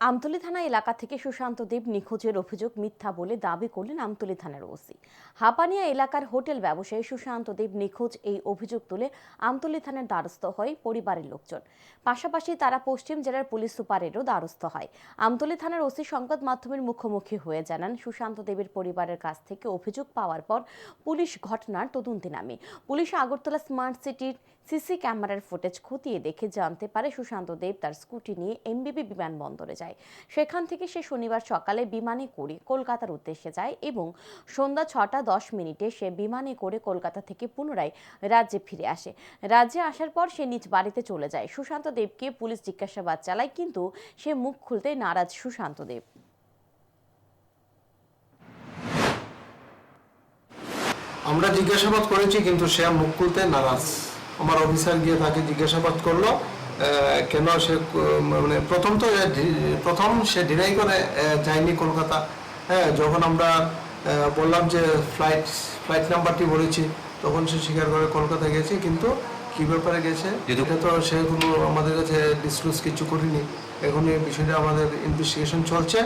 আমতলী থানা এলাকা থেকে সুশান্ত দেব নিখোঁজের অভিযোগ মিথ্যা বলে দাবি করলেন আমতলী থানার ওসি। হাপানিয়া এলাকার হোটেল ব্যবসায়ী সুশান্ত দেব নিখোঁজ এই অভিযোগ তুলে আমতলী থানার দ্বারস্থ হয় পরিবারের লোকজন। পাশাপাশি তারা পশ্চিম জেলার পুলিশ সুপারেরও দ্বারস্থ হয়। আমতলী থানার ওসি সংবাদ মাধ্যমের মুখোমুখি হয়ে জানান, সুশান্ত দেবের পরিবারের কাছ থেকে অভিযোগ পাওয়ার পর পুলিশ ঘটনার তদন্তে নামে। পুলিশ আগরতলা স্মার্ট সিটির সিসি ক্যামেরার ফুটেজ খতিয়ে দেখে জানতে পারে সুশান্ত দেব তার স্কুটি নিয়ে এমবিবি বিমানবন্দরে যায়। সেখান থেকে সে শনিবার সকালে বিমানে করে কলকাতার উদ্দেশ্যে যায় এবং সন্ধ্যা 6:10 সে বিমানে করে কলকাতা থেকে পুনরায় রাজ্যে ফিরে আসে। রাজ্যে আসার পর সে নিজ বাড়িতে চলে যায়। সুশান্ত দেবকে পুলিশ জিজ্ঞাসাবাদ চালায়, কিন্তু সে মুখ খুলতে নারাজ সুশান্ত দেব। আমরা জিজ্ঞাসাবাদ করেছি, কিন্তু সে মুখ খুলতে নারাজ। আমার অফিসার গিয়ে তাকে জিজ্ঞাসাবাদ করলো কেন সে মানে প্রথম সে ডিনাই করে যায়নি কলকাতা। হ্যাঁ, যখন আমরা বললাম যে ফ্লাইট নাম্বারটি বলেছি, তখন সে স্বীকার করে কলকাতা গেছে। কিন্তু কি ব্যাপারে গেছে এটা তো সে কোনো আমাদের কাছে ডিসক্লোজ কিছু করিনি। এখন এই বিষয়টা আমাদের ইনভেস্টিগেশন চলছে।